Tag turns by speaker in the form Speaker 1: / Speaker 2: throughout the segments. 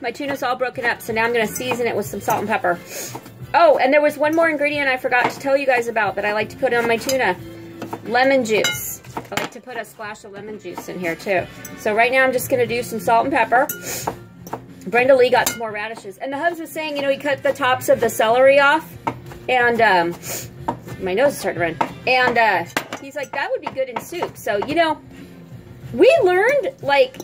Speaker 1: My tuna's all broken up, so now I'm going to season it with some salt and pepper. Oh, and there was one more ingredient I forgot to tell you guys about that I like to put on my tuna. Lemon juice. I like to put a splash of lemon juice in here too. So right now I'm just going to do some salt and pepper. Brenda Lee got some more radishes. And the hubs was saying, you know, he cut the tops of the celery off. And my nose is starting to run. And he's like, that would be good in soup. So, you know, we learned, like,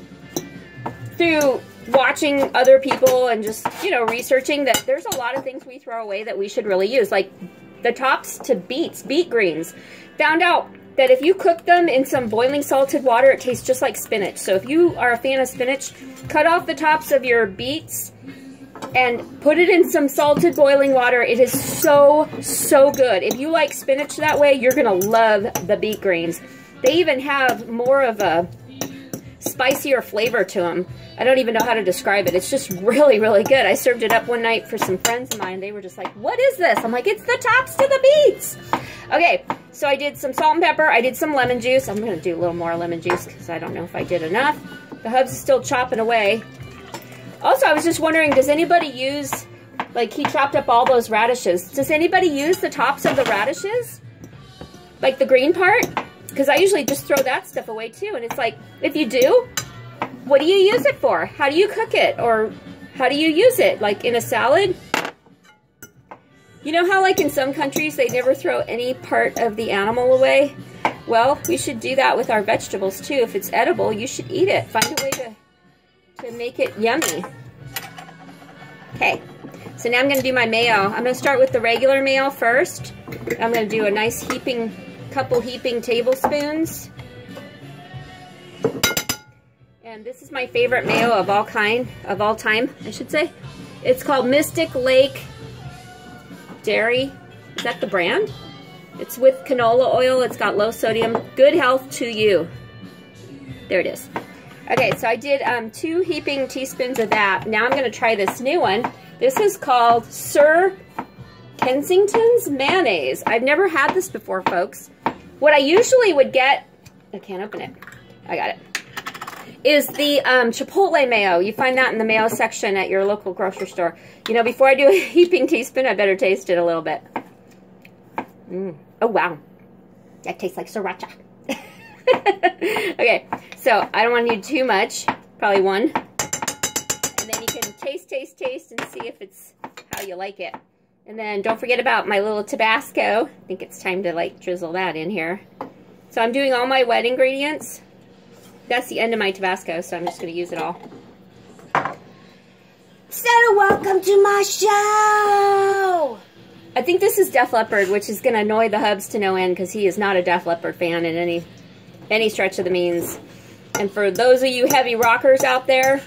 Speaker 1: through watching other people and just, you know, researching that there's a lot of things we throw away that we should really use. Like the tops to beets, beet greens. Found out that if you cook them in some boiling salted water, it tastes just like spinach. So if you are a fan of spinach, cut off the tops of your beets and put it in some salted boiling water. It is so, so good. If you like spinach that way, you're going to love the beet greens. They even have more of a spicier flavor to them. I don't even know how to describe it. It's just really, really good. I served it up one night for some friends of mine. They were just like, what is this? I'm like, it's the tops to the beets. Okay, so I did some salt and pepper. I did some lemon juice. I'm going to do a little more lemon juice because I don't know if I did enough. The hubs is still chopping away. Also, I was just wondering, does anybody use, like he chopped up all those radishes. Does anybody use the tops of the radishes? Like the green part? Because I usually just throw that stuff away too. And it's like, if you do, what do you use it for? How do you cook it? Or how do you use it? Like in a salad? You know how like in some countries they never throw any part of the animal away? Well, we should do that with our vegetables too. If it's edible, you should eat it. Find a way to make it yummy. Okay, so now I'm going to do my mayo. I'm going to start with the regular mayo first. I'm going to do a nice couple heaping tablespoons. And this is my favorite mayo of all time, I should say. It's called Mystic Lake Dairy. Is that the brand? It's with canola oil. It's got low sodium. Good health to you. There it is. Okay, so I did 2 heaping teaspoons of that. Now I'm going to try this new one. This is called Sir Kensington's Mayonnaise. I've never had this before, folks. What I usually would get, I can't open it. I got it. Is the Chipotle mayo. You find that in the mayo section at your local grocery store. You know, before I do a heaping teaspoon, I better taste it a little bit. Oh, wow. That tastes like sriracha. Okay, so I don't want to do too much. Probably 1. And then you can taste, and see if it's how you like it. And then don't forget about my little Tabasco. I think it's time to like drizzle that in here. So I'm doing all my wet ingredients. That's the end of my Tabasco, so I'm just going to use it all. So welcome to my show! I think this is Def Leppard, which is going to annoy the hubs to no end because he is not a Def Leppard fan in any stretch of the means. And for those of you heavy rockers out there,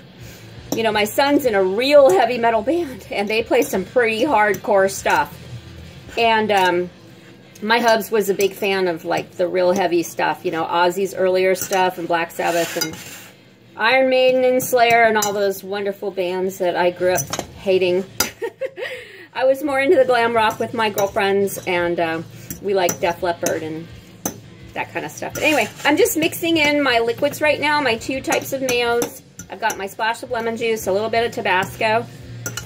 Speaker 1: you know, my son's in a real heavy metal band, and they play some pretty hardcore stuff. And my hubs was a big fan of, like, the real heavy stuff, you know, Ozzy's earlier stuff, and Black Sabbath, and Iron Maiden, and Slayer, and all those wonderful bands that I grew up hating. I was more into the glam rock with my girlfriends, and we liked Def Leppard and that kind of stuff. But anyway, I'm just mixing in my liquids right now, my 2 types of mayos. I've got my splash of lemon juice, a little bit of Tabasco.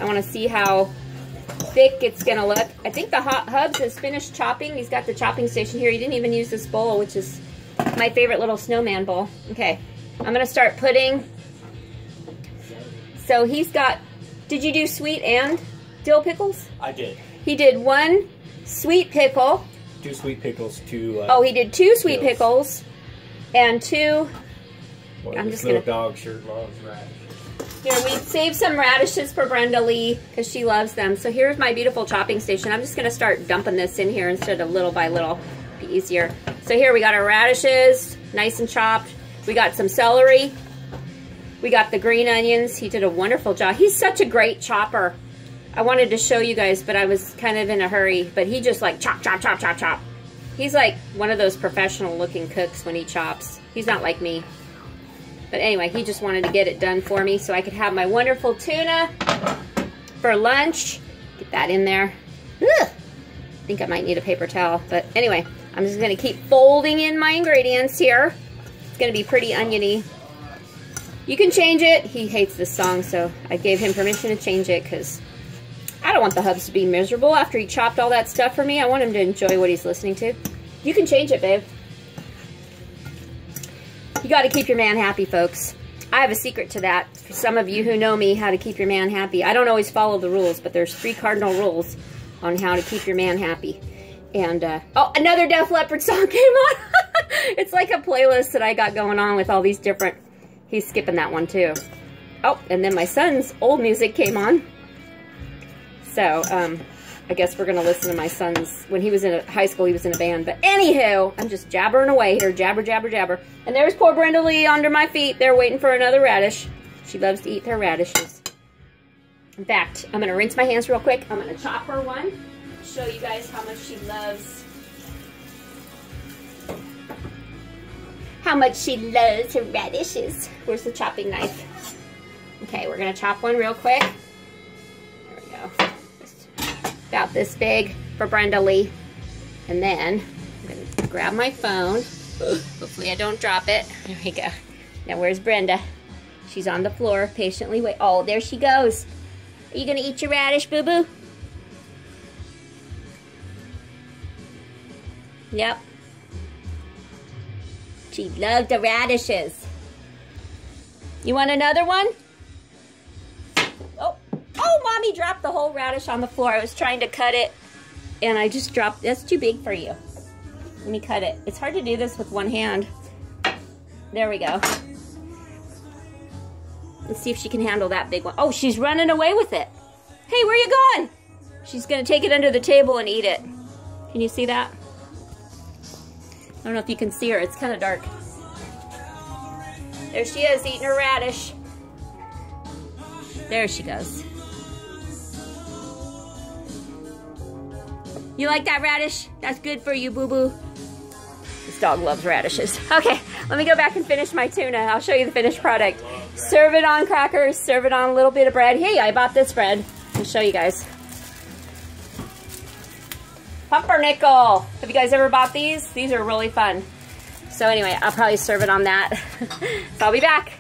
Speaker 1: I want to see how thick it's going to look. I think the hubs has finished chopping. He's got the chopping station here. He didn't even use this bowl, which is my favorite little snowman bowl. Okay, I'm going to start putting. So he's got, did you do sweet and dill pickles?
Speaker 2: I did.
Speaker 1: He did 1 sweet pickle.
Speaker 2: 2 sweet pickles, 2
Speaker 1: oh, he did 2 sweet pickles and 2. I'm just gonna
Speaker 2: dog shirt loves radishes.
Speaker 1: Here, we saved some radishes for Brenda Lee because she loves them. So here's my beautiful chopping station. I'm just gonna start dumping this in here instead of little by little. Be easier. So here we got our radishes, nice and chopped. We got some celery. We got the green onions. He did a wonderful job. He's such a great chopper. I wanted to show you guys, but I was kind of in a hurry. But he just like chop, chop, chop, chop, chop. He's like one of those professional looking cooks when he chops. He's not like me. But anyway, he just wanted to get it done for me so I could have my wonderful tuna for lunch. Get that in there. Ugh. I think I might need a paper towel. But anyway, I'm just going to keep folding in my ingredients here. It's going to be pretty oniony. You can change it. He hates this song, so I gave him permission to change it because I don't want the hubs to be miserable after he chopped all that stuff for me. I want him to enjoy what he's listening to. You can change it, babe. You got to keep your man happy, folks. I have a secret to that. For some of you who know me, how to keep your man happy. I don't always follow the rules, but there's 3 cardinal rules on how to keep your man happy. And, oh, another Def Leppard song came on. It's like a playlist that I got going on with all these different... He's skipping that one, too. Oh, and then my son's old music came on. So, I guess we're going to listen to my son's... When he was in high school, he was in a band. But anywho, I'm just jabbering away here. Jabber, jabber, jabber. And there's poor Brenda Lee under my feet. They're waiting for another radish. She loves to eat her radishes. In fact, I'm going to rinse my hands real quick. I'm going to chop her one. Show you guys how much she loves... How much she loves her radishes. Where's the chopping knife? Okay, we're going to chop one real quick. There we go. Just about this big for Brenda Lee. And then I'm going to grab my phone. Hopefully I don't drop it. There we go. Now where's Brenda? She's on the floor, patiently wait. Oh, there she goes. Are you going to eat your radish, boo-boo? Yep. She loved the radishes. You want another one? Oh, Mommy dropped the whole radish on the floor. I was trying to cut it, and I just dropped. That's too big for you. Let me cut it. It's hard to do this with one hand. There we go. Let's see if she can handle that big one. Oh, she's running away with it. Hey, where are you going? She's going to take it under the table and eat it. Can you see that? I don't know if you can see her. It's kind of dark. There she is, eating her radish. There she goes. You like that radish? That's good for you, boo-boo. This dog loves radishes. Okay, let me go back and finish my tuna. I'll show you the finished product. Serve it on crackers. Serve it on a little bit of bread. Hey, I bought this bread. I'll show you guys. Pumpernickel. Have you guys ever bought these? These are really fun. So anyway, I'll probably serve it on that. So I'll be back.